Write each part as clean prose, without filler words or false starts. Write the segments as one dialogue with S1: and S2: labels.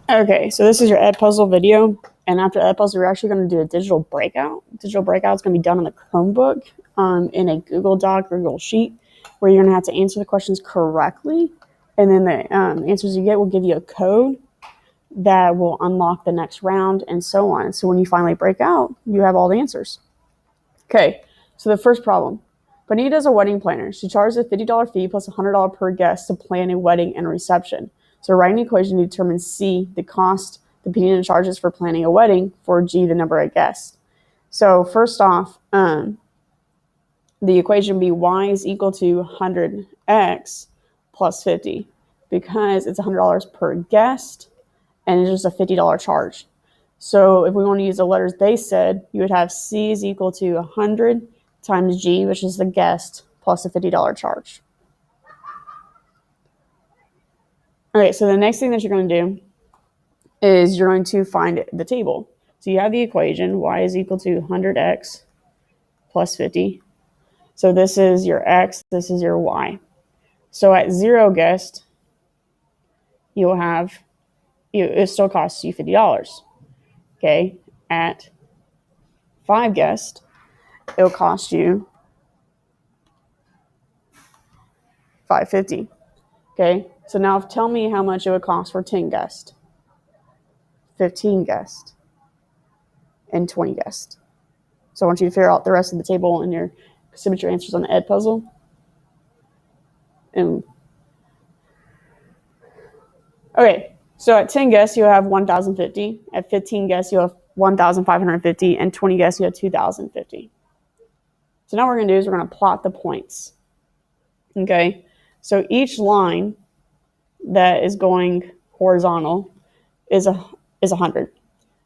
S1: Okay, so this is your edpuzzle video, and after edpuzzle, we're actually going to do a digital breakout. Digital breakout is going to be done on the Chromebook in a Google Doc or Google Sheet, where you're going to have to answer the questions correctly, and then the answers you get will give you a code that will unlock the next round, and so on. So when you finally break out, you have all the answers. Okay, so the first problem. Bonita is a wedding planner. She charges a $50 fee plus $100 per guest to plan a wedding and reception. So write an equation to determine C, the cost the Bonita charges for planning a wedding, for G, the number of guests. So first off, the equation would be Y is equal to 100x plus 50, because it's $100 per guest and it's just a $50 charge. So if we want to use the letters they said, you would have C is equal to 100 times G, which is the guest, plus a $50 charge. Okay, so the next thing that you're going to do is you're going to find the table. So you have the equation, Y is equal to 100x plus 50. So this is your X, this is your Y. So at 0 guest, you'll have, it still costs you $50. Okay, at 5 guests, it'll cost you $5.50. Okay, so now tell me how much it would cost for 10 guests, 15 guests, and 20 guests. So I want you to figure out the rest of the table and submit your answers on the edpuzzle. Okay, so at 10 guests, you'll have 1,050. At 15 guests, you'll have 1,550. And 20 guests, you have 2,050. So now what we're going to do is we're going to plot the points. Okay, so each line that is going horizontal is 100.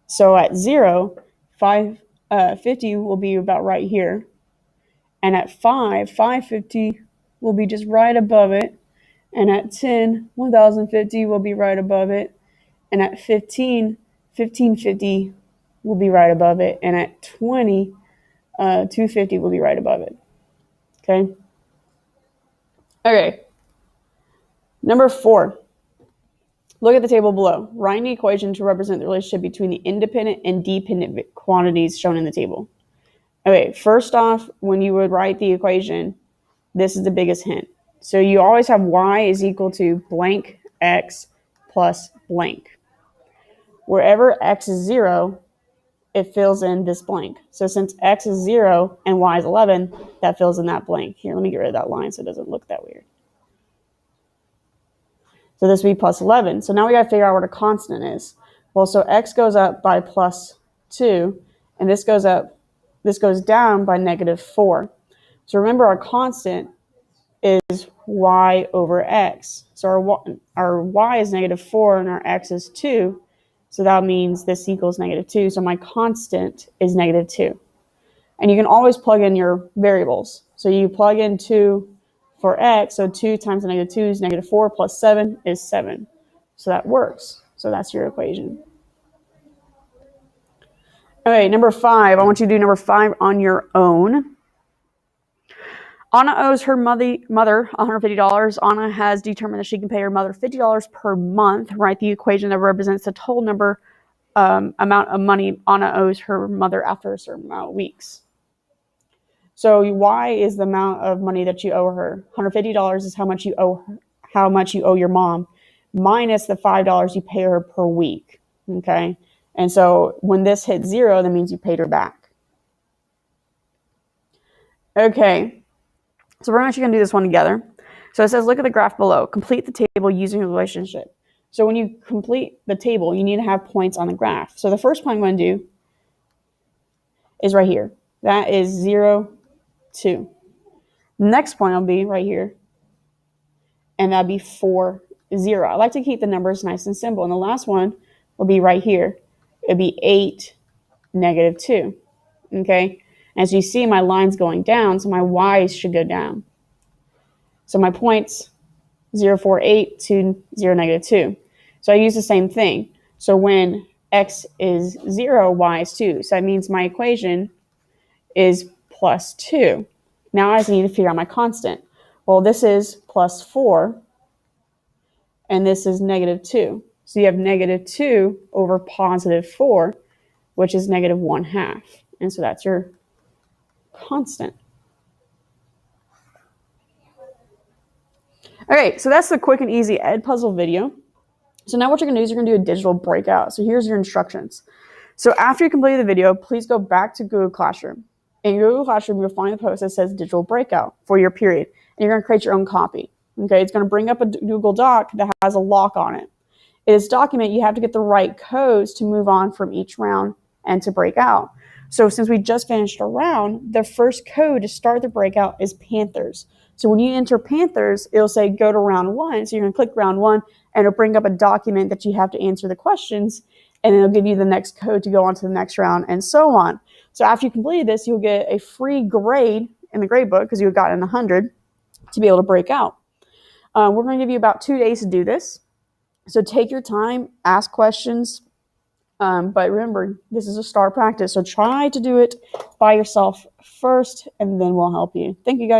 S1: So at 0, 50 will be about right here. And at 5, 550 will be just right above it. And at 10, 1,050 will be right above it. And at 15, 1,550 will be right above it. And at 20, 250 will be right above it. Okay? Okay. Number 4. Look at the table below. Write an equation to represent the relationship between the independent and dependent quantities shown in the table. Okay, first off, when you would write the equation, this is the biggest hint. So you always have Y is equal to blank X plus blank. Wherever X is 0, it fills in this blank. So since X is 0 and Y is 11, that fills in that blank. Here, let me get rid of that line so it doesn't look that weird. So this would be plus 11. So now we got to figure out what a constant is. Well, so X goes up by plus 2, and this goes down by negative 4. So remember, our constant is Y over X. So our Y is negative 4 and our X is 2. So that means this equals negative 2. So my constant is negative 2. And you can always plug in your variables. So you plug in 2 for X. So 2 times negative 2 is negative 4 plus 7 is 7. So that works. So that's your equation. Okay, number 5. I want you to do number 5 on your own. Anna owes her mother $150. Anna has determined that she can pay her mother $50 per month. Write the equation that represents the total amount of money Anna owes her mother after a certain amount of weeks. So Y is the amount of money that you owe her. $150 is how much you owe your mom, minus the $5 you pay her per week. Okay, and so when this hits 0, that means you paid her back. Okay. So we're actually going to do this one together. So it says, look at the graph below. Complete the table using the relationship. So when you complete the table, you need to have points on the graph. So the first point I'm going to do is right here. That is 0, 2. The next point will be right here. And that'll be 4, 0. I like to keep the numbers nice and simple. And the last one will be right here. It'll be 8, negative 2. Okay? As you see, my line's going down, so my Y's should go down. So my points, 0, 4, 8 to 0, negative 2. So I use the same thing. So when X is 0, Y is 2. So that means my equation is plus 2. Now I just need to figure out my constant. Well, this is plus 4, and this is negative 2. So you have negative 2 over positive 4, which is negative 1/2. And so that's your constant. Okay, so that's the quick and easy Edpuzzle video. So now what you're going to do is you're going to do a digital breakout. So here's your instructions. So after you complete the video, please go back to Google Classroom. In Google Classroom, you'll find the post that says digital breakout for your period. And you're going to create your own copy. Okay, it's going to bring up a Google Doc that has a lock on it. In this document, you have to get the right codes to move on from each round and to break out. So since we just finished a round, the first code to start the breakout is Panthers. So when you enter Panthers, it'll say go to round 1. So you're going to click round 1, and it'll bring up a document that you have to answer the questions, and it'll give you the next code to go on to the next round, and so on. So after you complete this, you'll get a free grade in the grade book because you've gotten 100 to be able to break out. We're going to give you about 2 days to do this. So take your time, ask questions, but remember, this is a start practice. So try to do it by yourself first, and then we'll help you. Thank you, guys.